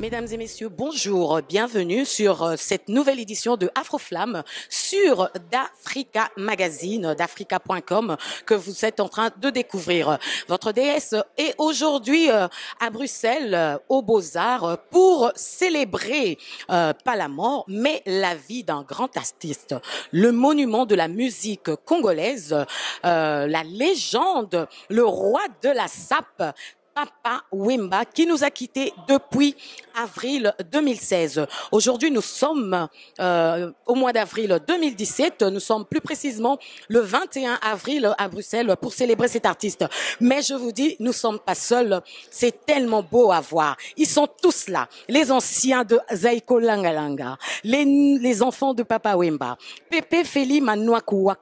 Mesdames et messieurs, bonjour, bienvenue sur cette nouvelle édition de Afroflamme sur d'Africa Magazine, d'Africa.com que vous êtes en train de découvrir. Votre déesse est aujourd'hui à Bruxelles, aux Beaux-Arts, pour célébrer pas la mort, mais la vie d'un grand artiste, le monument de la musique congolaise, la légende, le roi de la sape, Papa Wemba, qui nous a quittés depuis avril 2016. Aujourd'hui, nous sommes au mois d'avril 2017. Nous sommes plus précisément le 21 avril à Bruxelles pour célébrer cet artiste. Mais je vous dis, nous sommes pas seuls. C'est tellement beau à voir. Ils sont tous là. Les anciens de Zaiko Langalanga, les enfants de Papa Wemba, Pepe Feli Manouakou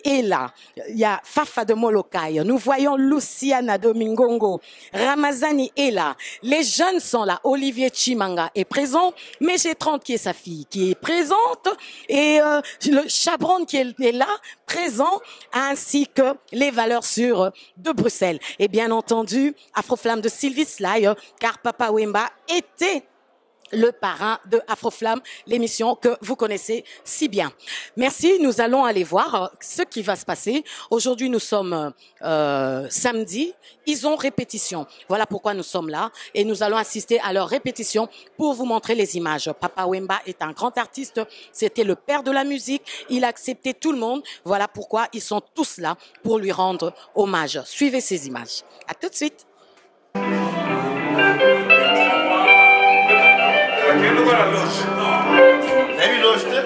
est là. Il y a Fafa de Molokai. Nous voyons Luciana de Mingongo. Ramazani est là. Les jeunes sont là. Olivier Chimanga est présent. Méché 30 qui est sa fille qui est présente. Et le Chabron qui est là, présent, ainsi que les valeurs sûres de Bruxelles. Et bien entendu, Afroflamme de Sylvie Sly, car Papa Wemba était le parrain de Afroflamme, l'émission que vous connaissez si bien. Merci, nous allons aller voir ce qui va se passer. Aujourd'hui, nous sommes samedi, ils ont répétition. Voilà pourquoi nous sommes là et nous allons assister à leur répétition pour vous montrer les images. Papa Wemba est un grand artiste, c'était le père de la musique, il a accepté tout le monde. Voilà pourquoi ils sont tous là pour lui rendre hommage. Suivez ces images. À tout de suite. Quel lugar a loja? Nem loja.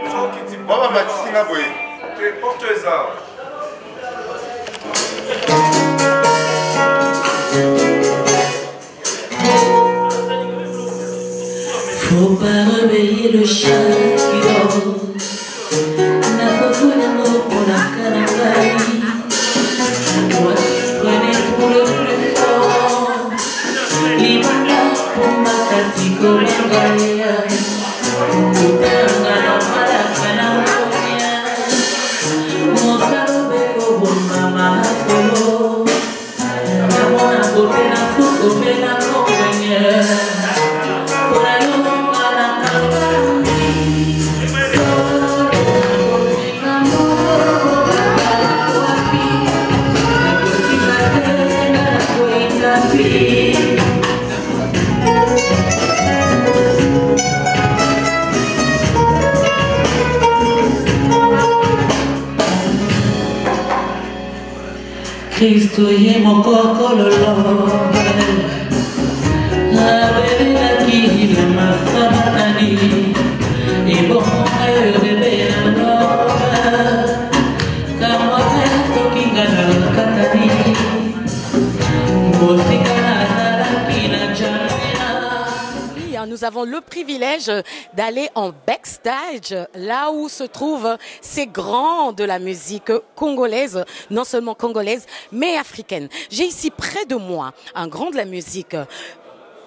Só que tipo. Vamos bater na boi. Que portuguesal. Faut pas réveiller le chat qui dort. N'a pas tout l'amour pour la canapé. Moi, prenez pour le plus fort. Libala pour ma catiko mangaya. Utanga na malaka na monia. Mosalo beko bomba mahapolo. Namona kote na fuko pena konvenye. Cristo ye mokoko lolo bébé la qui la ma famatani et bon bébé la nova kama testo kinga na katani mosika na kina jamena. Nous avons le privilège d'aller en backstage, là où se trouvent ces grands de la musique congolaise, non seulement congolaise, mais africaine. J'ai ici près de moi un grand de la musique.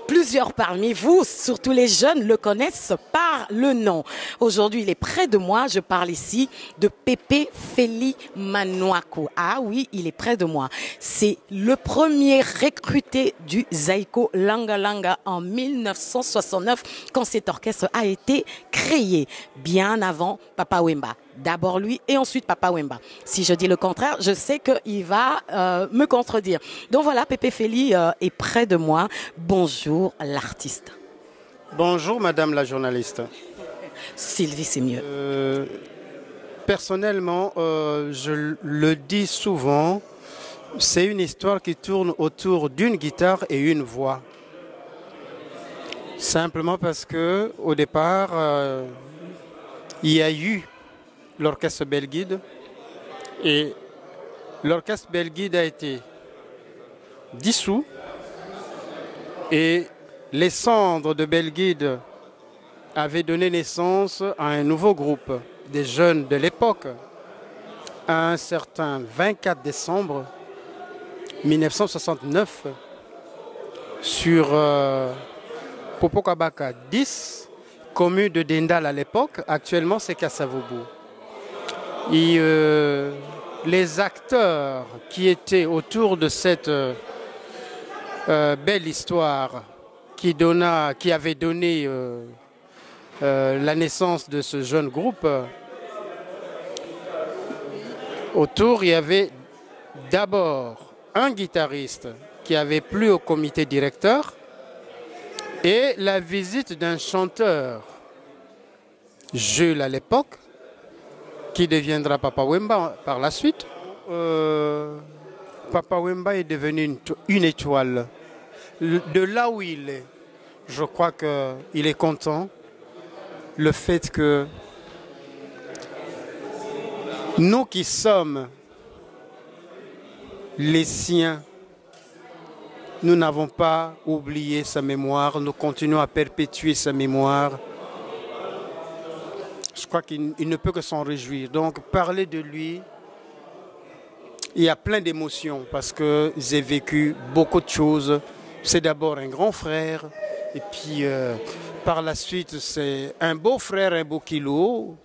Plusieurs parmi vous, surtout les jeunes, le connaissent par le nom. Aujourd'hui, il est près de moi. Je parle ici de Pepe Feli Manouakou. Ah oui, il est près de moi. C'est le premier recruté du Zaiko Langalanga en 1969, quand cet orchestre a été créé, bien avant Papa Wemba. D'abord lui et ensuite Papa Wemba. Si je dis le contraire, je sais qu'il va me contredire. Donc voilà, Pepe Feli est près de moi. Bonjour l'artiste. Bonjour madame la journaliste. Sylvie, c'est mieux. Personnellement, je le dis souvent, c'est une histoire qui tourne autour d'une guitare et une voix. Simplement parce que au départ, il y a eu l'orchestre Belguide et l'orchestre Belguide a été dissous et les cendres de Belguide avaient donné naissance à un nouveau groupe des jeunes de l'époque. Un certain 24 décembre 1969 sur Popokabaka 10, commune de Dendal à l'époque, actuellement c'est Kassavoubou. Et les acteurs qui étaient autour de cette belle histoire qui avait donné la naissance de ce jeune groupe. Autour, il y avait d'abord un guitariste qui avait plu au comité directeur et la visite d'un chanteur, Jules à l'époque, qui deviendra Papa Wemba par la suite. Papa Wemba est devenu une étoile. De là où il est, je crois qu'il est content. Le fait que nous qui sommes les siens, nous n'avons pas oublié sa mémoire, nous continuons à perpétuer sa mémoire. Je crois qu'il ne peut que s'en réjouir. Donc parler de lui, il y a plein d'émotions parce que j'ai vécu beaucoup de choses. C'est d'abord un grand frère et puis par la suite c'est un beau frère, un beau kilo.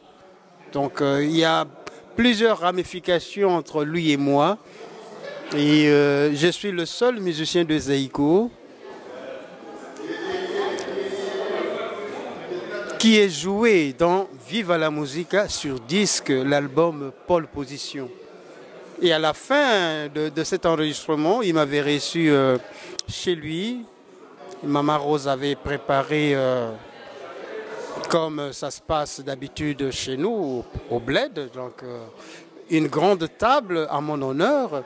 Donc il y a plusieurs ramifications entre lui et moi. Et je suis le seul musicien de Zaïko qui est joué dans Viva la Musica sur disque, l'album Pole Position. Et à la fin de cet enregistrement, il m'avait reçu chez lui. Maman Rose avait préparé, comme ça se passe d'habitude chez nous, au bled, donc une grande table à mon honneur.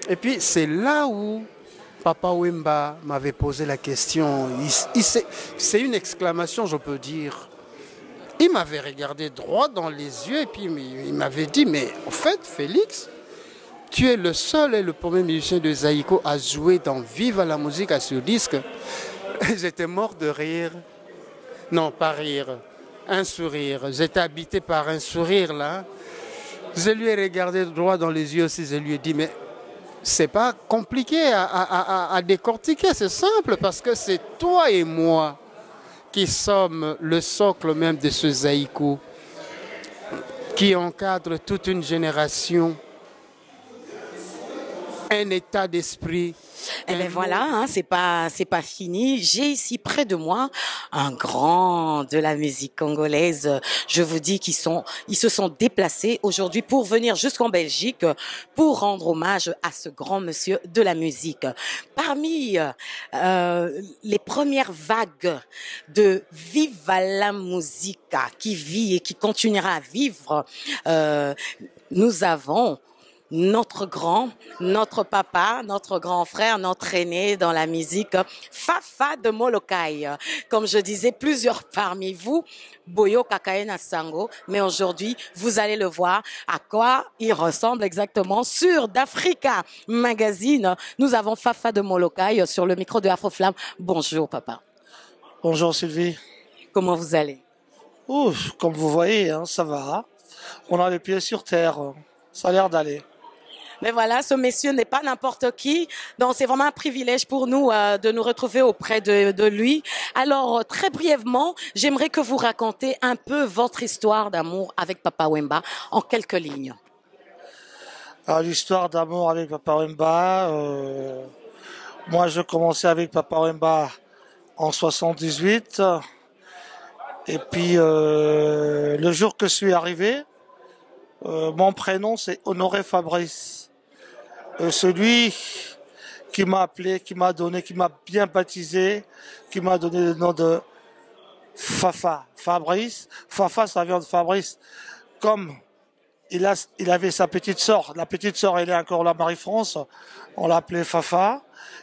Et puis c'est là où Papa Wemba m'avait posé la question. C'est une exclamation, je peux dire. Il m'avait regardé droit dans les yeux et puis il m'avait dit, mais en fait, Félix, tu es le seul et le premier musicien de Zaïko à jouer dans Viva la Musica sur disque. J'étais mort de rire. Non, pas rire, un sourire. J'étais habité par un sourire là. Je lui ai regardé droit dans les yeux aussi, je lui ai dit, mais c'est pas compliqué à décortiquer, c'est simple parce que c'est toi et moi qui sommes le socle même de ce Zaïko qui encadre toute une génération, un état d'esprit. Et bien voilà, hein, c'est pas fini. J'ai ici près de moi un grand de la musique congolaise. Je vous dis ils se sont déplacés aujourd'hui pour venir jusqu'en Belgique pour rendre hommage à ce grand monsieur de la musique. Parmi les premières vagues de Viva la Musica qui vit et qui continuera à vivre, nous avons notre papa, notre grand frère, notre aîné dans la musique, Fafa de Molokai. Comme je disais, plusieurs parmi vous, Boyo Kakaena Sango, mais aujourd'hui, vous allez le voir à quoi il ressemble exactement sur d'Africa Magazine. Nous avons Fafa de Molokai sur le micro de Afroflamme. Bonjour papa. Bonjour Sylvie. Comment vous allez? Ouf, comme vous voyez, hein, ça va. On a les pieds sur terre. Ça a l'air d'aller. Mais voilà, ce monsieur n'est pas n'importe qui, donc c'est vraiment un privilège pour nous de nous retrouver auprès de lui. Alors, très brièvement, j'aimerais que vous racontiez un peu votre histoire d'amour avec Papa Wemba en quelques lignes. Alors, l'histoire d'amour avec Papa Wemba, moi je commençais avec Papa Wemba en 78, et puis le jour que je suis arrivé, mon prénom c'est Honoré Fabrice. Celui qui m'a appelé, qui m'a bien baptisé, qui m'a donné le nom de Fafa, Fabrice. Fafa, ça vient de Fabrice. Comme il avait sa petite sœur, la petite sœur elle est encore là, Marie-France, on l'appelait Fafa.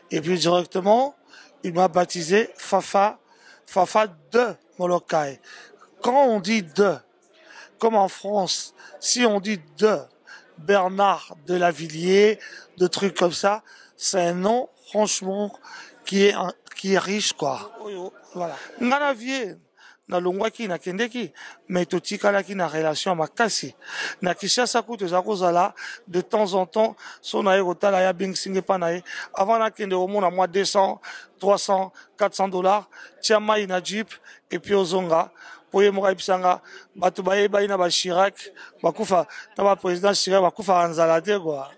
Et puis directement, il m'a baptisé Fafa de Molokai. Quand on dit de, comme en France, si on dit de Bernard de Lavilliers, de trucs comme ça, c'est un nom franchement qui est riche quoi. Voilà. Ngana vie na longwaki na kendeki mais totikalaki na relation makasi na Kinshasa kutu za kozala de temps en temps son aye kotala ya bingsinge panaye avant na kende au moins à moi 200 300 400 dollars tia mai na jeep et puis ozonga poye moka bisanga batu baye bayina ba Chirac bakufa na ba président Chirac bakufa anzala te quoi.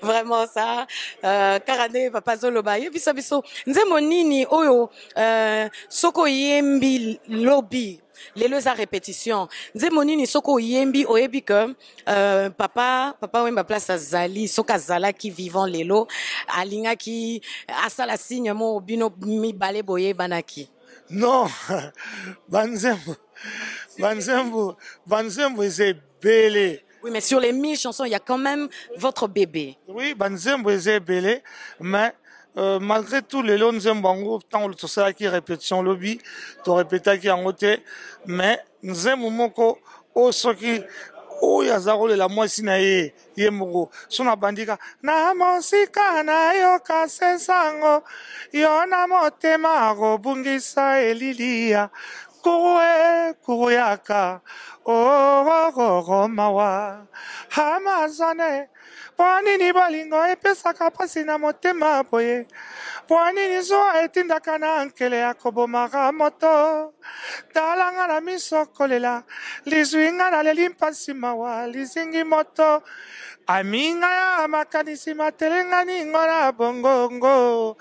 Vraiment ça. Karane papa zoloba. Yebisa biso. Nze monini oyo soko yembi lobby. Les deux à répétition. Nze monini soko yembi oyebi que papa wemba place azali soka zala qui vivant lelo alinga ki asala signe mo bino mi bale boye banaki. Non, Banzembo, c'est belé. Oui, mais sur les 1000 chansons, il y a quand même votre bébé. Oui, Banzembo, c'est belé, mais malgré tout, les lots Nzembango, tant le ça qui répétition lobby, tu répétais qui en côté, mais Nzembo moko, oh, ce qui, oh, yazarole la moisi na ye moko, sona bandika, na mosika na yo kasesango, yo na motema robungisa elilia, kuruyaka, oh, mawa, hamazane, Poanini balingo epesaka pasi na motema boye. Poanini zo etindaka na ankele ya kobomaka moto. Talanga na miso kolela. Lizuinga na leli mpasi mawa. Lizingi moto. Aminga ya makanisi matelenga ningo na bongongo.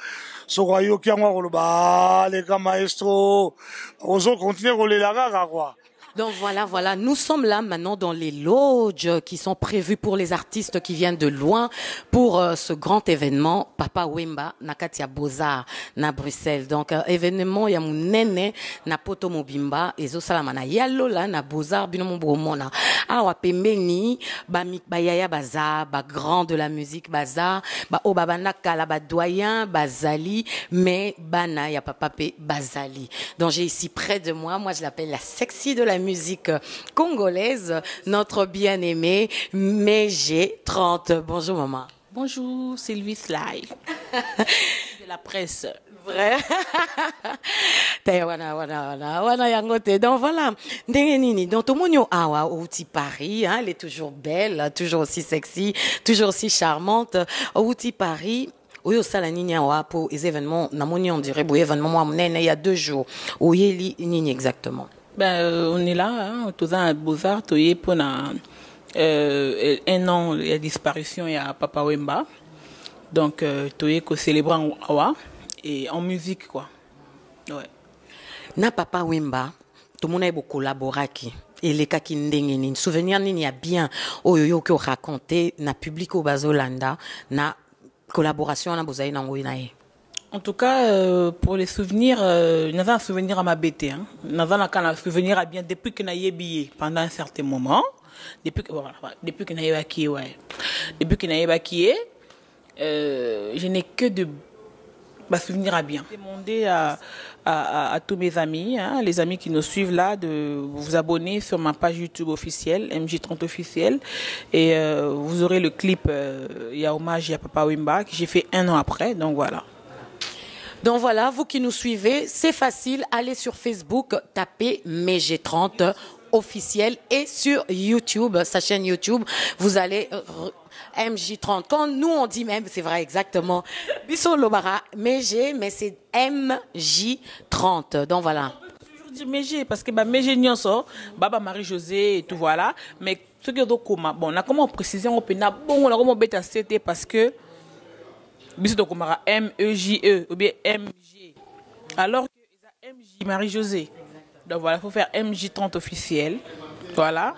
Soko yoki yango koloba leka maestro. Ozo continue kolela kaka kwa. Donc voilà, nous sommes là maintenant dans les lodges qui sont prévus pour les artistes qui viennent de loin pour ce grand événement Papa Wemba Nakatia Beaux-Arts na Bruxelles. Donc événement ya munene na poto mobimba ezo salama na yalola na Beaux-Arts bino mona awa pembeni ba yaya baza ba grand de la musique baza ba obabana kala ba doyen bazali mais bana ya papa pe bazali. Donc j'ai ici près de moi je l'appelle la sexy de la musique congolaise, notre bien-aimée Megé 30. Bonjour maman. Bonjour Sylvie Sly de la presse. Vrai. wana yangote. Donc voilà. Ndengenini. Donc Tomonio Awa outi Paris, hein, elle est toujours belle, toujours aussi sexy, toujours aussi charmante. Outi Paris. Oyo sala nini awa pour les événements namoni on dirait événement moi il y a 2 jours. Oyeli nini exactement. On est là, hein, tous à Beaux-Arts, pour un an de disparition, il y a Papa Wemba. Donc, tu ko célébrant Awa et en musique, quoi. Ouais. Na Papa Wemba, tout le monde a beaucoup collaboré. Et les cas qui n'dengeni, souvenir ni a bien, oyo que raconté, na public au Bazolanda, na collaboration na bozaï na ngoinae. En tout cas, pour les souvenirs, nous avons un souvenir à ma bête. Nous avons un souvenir à bien depuis que nous avons billet pendant un certain moment. Depuis que nous avons évacué, ouais. Depuis que nous avons évacué, je n'ai que de souvenirs à bien. Je vais demander à tous mes amis, hein, les amis qui nous suivent là, de vous abonner sur ma page YouTube officielle, MJ30 officielle. Et vous aurez le clip, il y a hommage à Papa Wemba, que j'ai fait 1 an après. Donc voilà. Donc voilà, vous qui nous suivez, c'est facile, allez sur Facebook, tapez MG30 officiel et sur YouTube, sa chaîne YouTube, vous allez MJ30. Quand nous on dit même, c'est vrai exactement, Bisso Lobara, MG, mais c'est MJ30. Donc voilà. Je dis MG parce que MG Nyonso, Baba Marie-Josée et tout voilà, mais ce que donc bon, on a comment préciser on peut bon on a comment bêta c'était parce que Biso Dokomara M-E-J-E ou bien M-G. Alors que M-J Marie-Josée. Donc voilà, il faut faire MJ30 officiel. Voilà.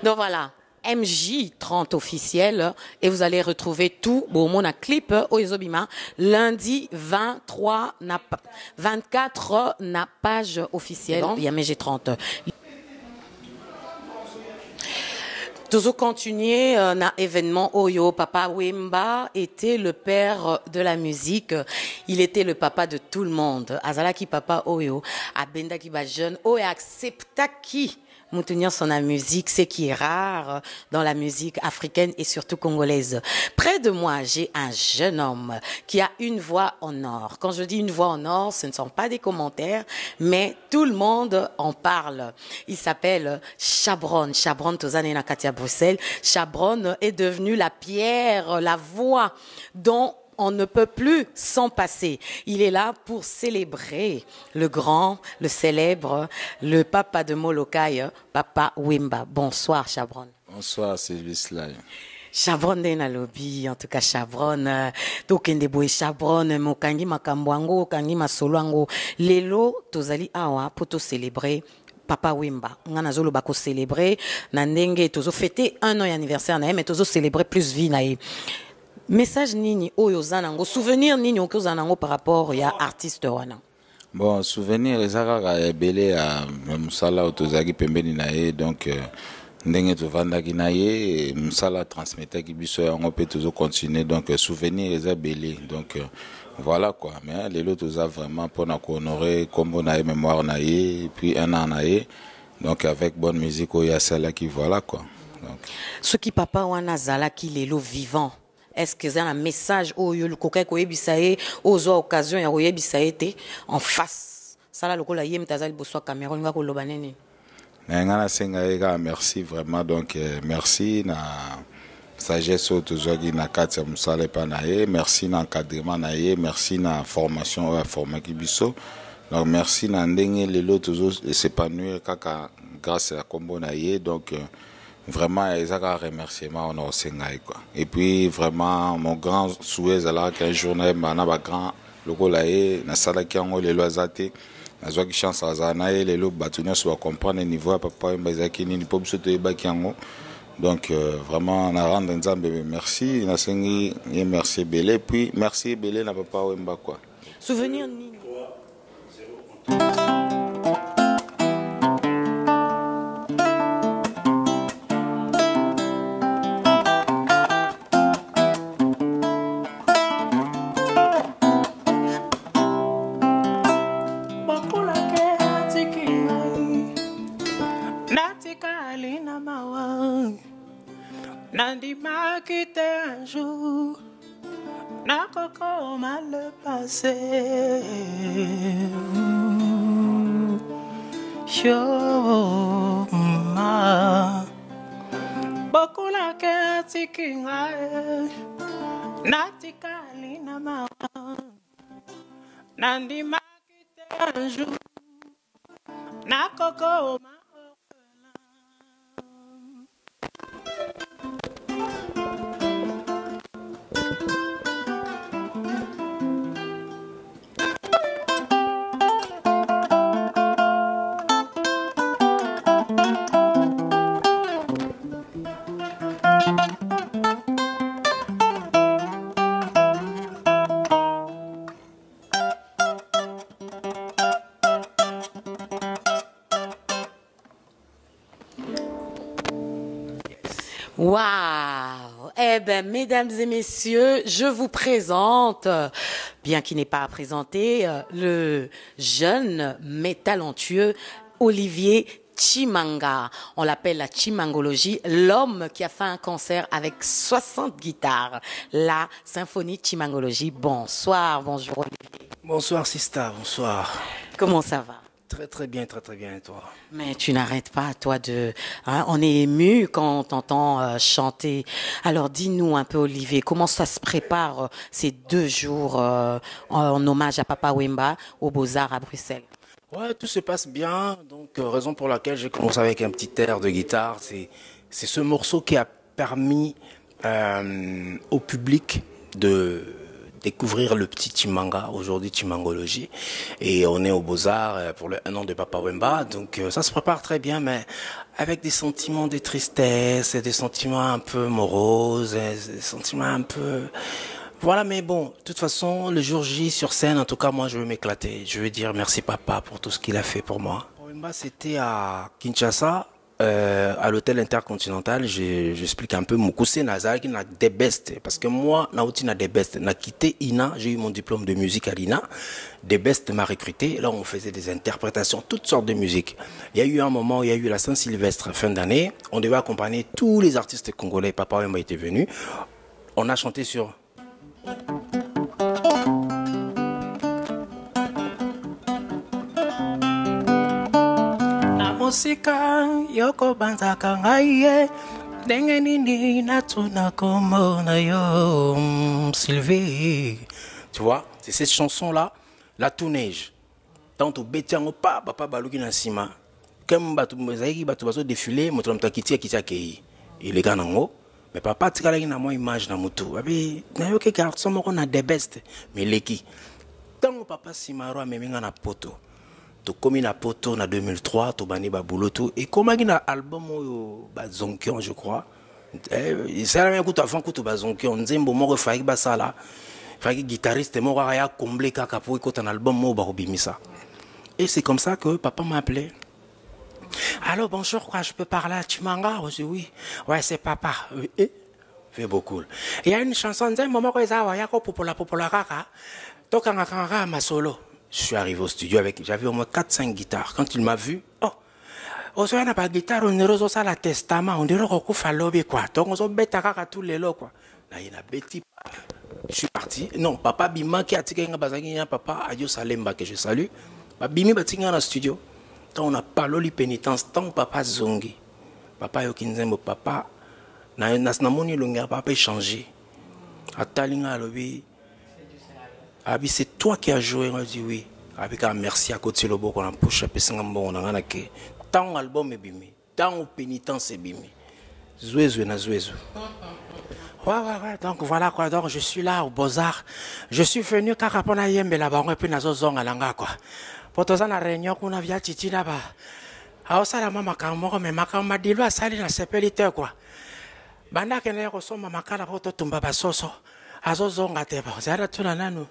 Donc voilà, MJ30 officiel. Et vous allez retrouver tout. Bon, mon clip au Isobima. Lundi 24 na page officielle. Il y a MJ30. Toujours continuer na événement Oyo. Papa Wemba était le père de la musique. Il était le papa de tout le monde. Azalaki papa Oyo. Abenda ki ba jeune. Oyo accepta ki maintenir son musique, c'est qui est rare dans la musique africaine et surtout congolaise. Près de moi, j'ai un jeune homme qui a une voix en or. Quand je dis une voix en or, ce ne sont pas des commentaires, mais tout le monde en parle. Il s'appelle Chabron. Chabron Tozane Nakatia Bruxelles. Chabron est devenu la pierre, la voix dont on ne peut plus s'en passer. Il est là pour célébrer le grand, le célèbre, le papa de Molokai, Papa Wemba. Bonsoir, Chabron. Bonsoir, Sylvie Sly. Chabron na lobby, en tout cas Chabron, tokende boy Chabron, mokangi makambwango, kangi masoloango, lelo tozali awa poto célébrer Papa Wemba. On a zolo bako célébrer, nandenge tozo fêter 1 an anniversaire na mais tozo célébrer plus vie na message nini oyo zanango, souvenir nini oyo zanango par rapport ya artiste wana. Bon, souvenir ezaka belé à musala otozaki pembeni na ye donc ndenge tovandaki na ye musala transmetaki biso yango pe tozo continuer donc souvenir eza belé donc voilà quoi mais lelo toza vraiment pour na honorer kombo na ye mémoire na ye puis 1 an na ye donc avec bonne musique oya sala qui voilà quoi donc ce qui papa wana zala qui lelo vivant. Est-ce que c'est un message où le coquin ko yebisaye aux occasions ya yebisaye te en face ça là le la yem tazali boswa Cameroun nga ko lobaneni ngana senga ega merci vraiment donc merci na sagesse autozogi na kati ya musala pa na ye merci na encadrement na ye merci na formation o formaki biso donc merci na ndenge lelo tozo s'épanouir kaka grâce à kombo na ye donc vraiment ils ont un remerciement on a quoi et puis vraiment mon grand souhait c'est là qu'un jour na ba grand loko la ye na sala ki ngo le loisate na zo ki chance azana ye le lo batunya so comprendre niveau papa mbazaki ni po biso to ba ki ngo donc vraiment na rendre nzambe merci na sengi et merci belé puis merci belé na papa Wemba quoi souvenir ni Nandima quitte un jour, n'a qu'au mal le passé. Yo, ma, beaucoup la kati kinga, natika lina ma, nandima quitte un jour, n'a qu'au mal. Waouh! Eh bien, mesdames et messieurs, je vous présente, bien qu'il n'est pas présenté, le jeune mais talentueux Olivier Chimanga. On l'appelle la Chimangologie, l'homme qui a fait un concert avec 60 guitares. La symphonie Chimangologie. Bonsoir, bonjour Olivier. Bonsoir Sista, bonsoir. Comment ça va? Très bien, et toi? Mais tu n'arrêtes pas, toi, de... Hein, on est ému quand on t'entend chanter. Alors, dis-nous un peu, Olivier, comment ça se prépare ces 2 jours en hommage à Papa Wemba aux Beaux-Arts à Bruxelles? Ouais, tout se passe bien. Donc, raison pour laquelle j'ai commencé avec un petit air de guitare. C'est ce morceau qui a permis au public de découvrir le petit Chimanga, aujourd'hui Chimangologie. Et on est aux Beaux-Arts pour le 1 an de Papa Wemba. Donc ça se prépare très bien, mais avec des sentiments de tristesse, des sentiments un peu moroses, des sentiments un peu... Voilà, mais bon, de toute façon, le jour J sur scène, en tout cas, moi, je veux m'éclater. Je veux dire merci papa pour tout ce qu'il a fait pour moi. Papa Wemba, c'était à Kinshasa. À l'hôtel Intercontinental, j'explique un peu Mukuse Nazaki na des best parce que moi Nauti na des best n'a quitté INA, j'ai eu mon diplôme de musique à l'INA. Des best m'a recruté, là on faisait des interprétations, toutes sortes de musique. Il y a eu un moment où il y a eu la Saint-Sylvestre fin d'année, on devait accompagner tous les artistes congolais. Papa Wemba était venu. On a chanté sur Musika yoko banzaka ngai ndenge nini natuna komona yo Sylvie. Tu vois, c'est cette chanson là, la tourneige. Tant au betiango pa papa baluki na sima. Comme batu mozaiki batu baso défilé moto mtakiti kitia kei. Il est ganango Mais papa tikala na moi image na mutu. Abi na yo ke garçon moko na the best. Mais leki. Tant papa Simaro ameminga na poto. To komi na poto na 2003 to bani ba bouloto et komaki na album oyo ba Zonkion je crois. C'est la même coup avant coup to ba Zonkion nzembo moko faki ba sala. Faki guitariste moko ya combler kaka pour écouter un album mo ba obimisa. Et c'est comme ça que papa m'a appelé. Allô, bonjour, quoi, je peux parler à Chimanga? Je dis oui. Ouais, c'est papa. Et fait beaucoup. Il y a une chanson, ma solo. Je suis arrivé au studio avec, j'avais au moins 4-5 guitares. Quand il m'a vu, oh, on n'a pas de guitare, on est ça la testament, on dirait qu'on fait lobby, quoi. Donc, on s'en bête à tous les lots, quoi. Là, il y a bêti. Je suis parti. Non, papa Bima qui a tiré un bazangien, papa Adio Salemba que je salue. Bimi batinga na studio. On a parlé de pénitence, tant papa zongi. Papa yokinzembo papa na moni longa papa changé. Atalinga lobi. Abi c'est toi qui as joué, on dit oui. Abi ka merci à côté lobo qu'on a push up singambo on a ke. Tant album est bimi, tant pénitence est bimi. Zouezou na zouezou. Ouais, donc voilà quoi, donc je suis là au Beaux-Arts. Je suis venu car rapona yembe là-bas, on est plus na zozonga langa quoi. Potoza na réunion kuna vya chichi là-bas. Aosala mama kamoko me makamba dilo asali na sepelite quoi. Banda kene ko soma makala poto tumba basoso. Azozonga teba. Zara tuna nanu.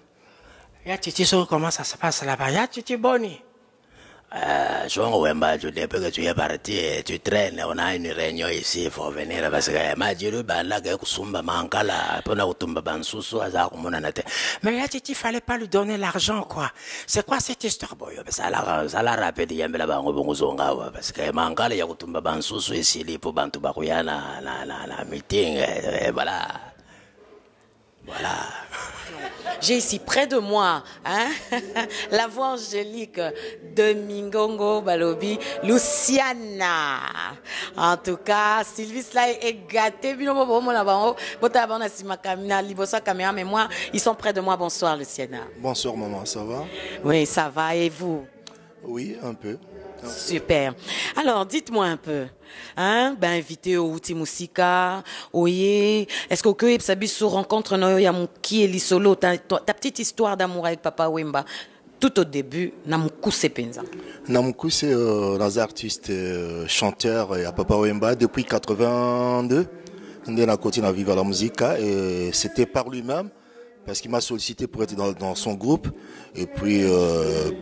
Ya chichi so comment ça se passe là-bas? Ya chichi boni. Songo Wemba, tu depuis que tu es parti, tu traînes, on a une réunion ici, il faut venir parce que Majiru Bala Kusumba Mankala, Pona Utumba Bansusu, Azar Monanate. Mais là, il fallait pas lui donner l'argent, quoi. C'est quoi cette histoire, boy? Ça l'a rappelé Yambela Bango Bongozonga, parce que Mankala Yakutumba Bansusu ici, pour Bantu Bakuyana, la meeting, et voilà. Voilà. J'ai ici près de moi hein, la voix angélique de Mingongo Balobi, Luciana. En tout cas, Sylvie Slay est gâtée. Mais moi, ils sont près de moi. Bonsoir, Luciana. Bonsoir, maman, ça va? Oui, ça va. Et vous? Oui, un peu. Super. Alors, dites-moi un peu. Hein, ben invité au Outi Musika, oye, est-ce que Sabiso rencontre Noyoyamuki et Lisolo, ta petite histoire d'amour avec Papa Wemba, tout au début, Namuku Sepenza. Namuku, c'est un artiste chanteur à Papa Wemba depuis 82. On a continué à vivre la musique et c'était par lui-même. Parce qu'il m'a sollicité pour être dans son groupe. Et puis,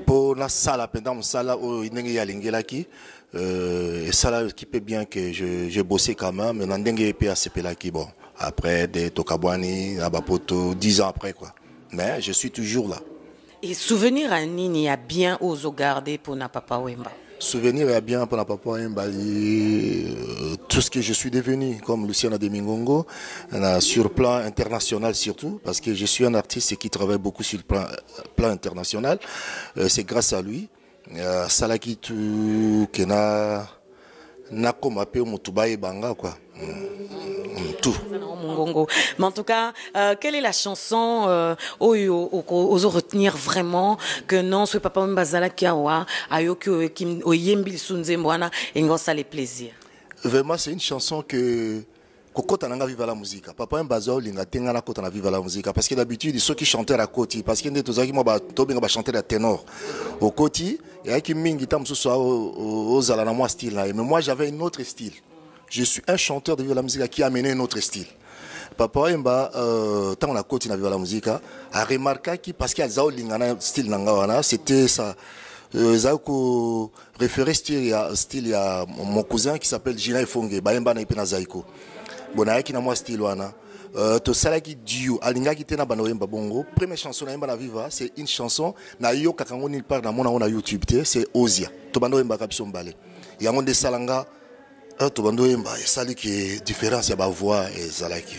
pour la salle, pendant la salle, il y a l'ingélaki. Et ça, qui peut bien que j'ai bossé quand même. Mais l'ingélaki est assez pelaki. Bon, après, des Tokabwani, Abapoto, 10 ans après, quoi. Mais je suis toujours là. Et souvenir à Nini a bien osé garder pour na Papa Wemba. Souvenir est bien pour la Papa Wemba, tout ce que je suis devenu, comme Luciana de Mingongo, sur le plan international surtout, parce que je suis un artiste qui travaille beaucoup sur le plan international. C'est grâce à lui. Salaki tu kena nakoma pe mutubaye banga quoi. Tout. Mais en tout cas, quelle est la chanson aux retenir vraiment que non, ce Papa Mbazala Kiawa, Ayoki Kim Oyembil Sunzemwana, et nous ça les plaisirs. Vraiment, c'est une chanson que Koko Tananga vive la musique. Papa Mbazala Linga Tengana Kota vive la musique. Parce que d'habitude, ceux qui chantaient à côté, parce qu'il y a des gens qui chantaient à ténor. Au côté, il y a qui mingi tam soit aux alanamo style là. Mais moi, j'avais un autre style. Je suis un chanteur de vive la musique qui a amené un autre style. Papa Wemba, tant on a continué à vivre la musique, a remarqué que parce qu'il y a un style nangawana, c'était ça. Zako référé style il y a mon cousin qui s'appelle Gina Efonge, Baemba na ipena Zaiko. Bon, na moi style wana. To salaki duo, alinga qui tena bana Wemba bongo. Première chanson na Wemba na viva, c'est une chanson na yo kakango ni part na mona on YouTube, c'est Ozia. To bana Wemba kabiso mbale. Yango de salanga. C'est qui est différence, il y a ma voix et Zalaki.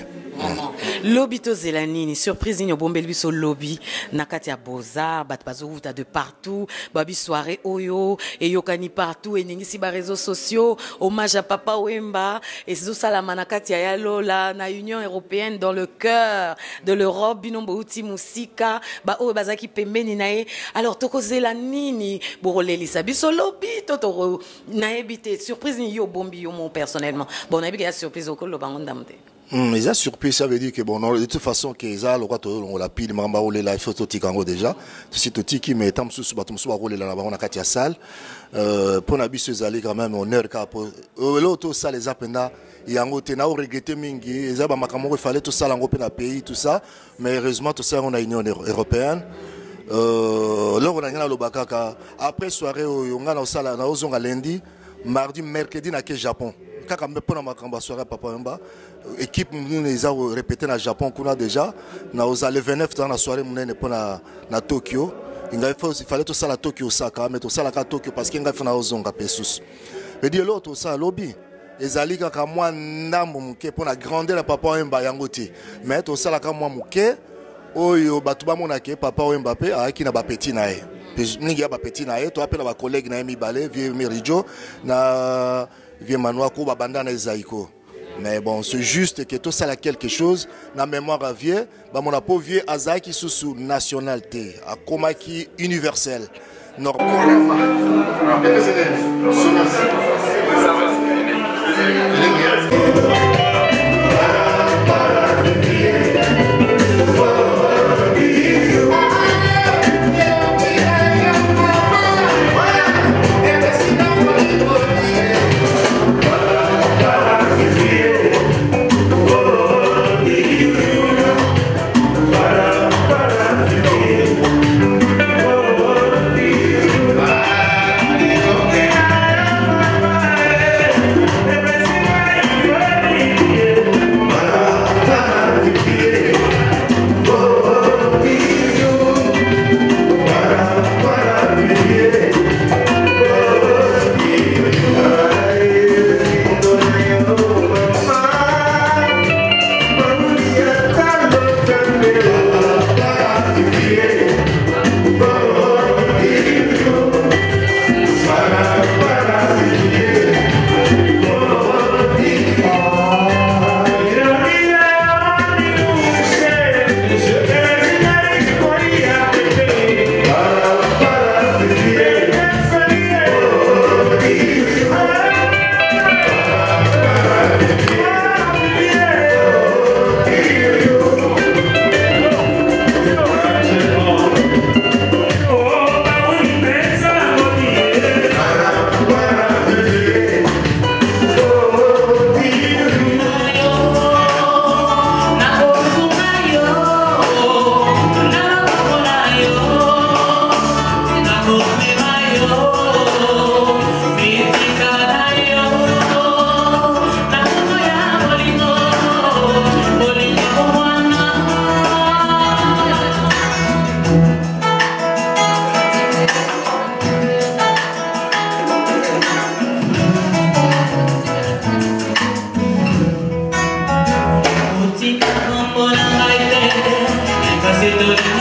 Lobby to Zelanini, surprise ni bombe lui sur lobby, nakatia Beaux-Arts, batbazo de partout, babi soirée oyo, et yokani partout, et n'ingisi ba réseaux sociaux, hommage à Papa Wemba, et c'est ça la manakatia yalo la na Union européenne dans le cœur de l'Europe, binombo uti musika, ba o bazaki pembeni nae, alors toko Zelanini, boroleli sabiso lobby, totoro naebite, surprise ni yo bombi. Personnellement, bon, on a vu qu'il y a surprise au col de Bangon Damte. Les a surpris, ça veut dire que bon, de toute façon, que ça, le roi, on l'a pile, mamba roulé là, il faut tout tikango déjà. C'est tout qui mais tant sous bateau sous roulé là, on a katia salle. Pour n'abus ces allées quand même honneur car pour l'autre ça les appena. Il y a un côté na regretté mingi, les a makamoro il fallait tout ça l'ango pe na pays tout ça, mais heureusement tout ça on a Union européenne. Là on a gagné le bakaka. Après soirée on a na sala na ozonga lundi, mardi, mercredi na ke Japon. Quand on a ma soirée papa Wemba, équipe nous les a répété na Japon qu'on a déjà. Na aux le 29 dans la soirée nous n'est pas na Tokyo. Il fallait tout ça à Tokyo Osaka, mais tout ça à Tokyo parce qu'il y a fait na ozonga pesus. Et dire l'autre ça lobby. Les alliés quand moi n'aime muke pour la grandeur papa Wemba yangote. Mais tout ça là quand moi muke, oyo batuba monake papa Wemba pe a qui na ba petit nae. Ningi ya ba petit nae, toi appelle ba collègue na mi balé, vieux Merijo na vieux Manoa ko ba banda na Isaiko. Mais bon, c'est juste que tout ça a quelque chose na mémoire à vieux, ba mon apo vieux Azaki sous nationalité, à komaki universel. Kasi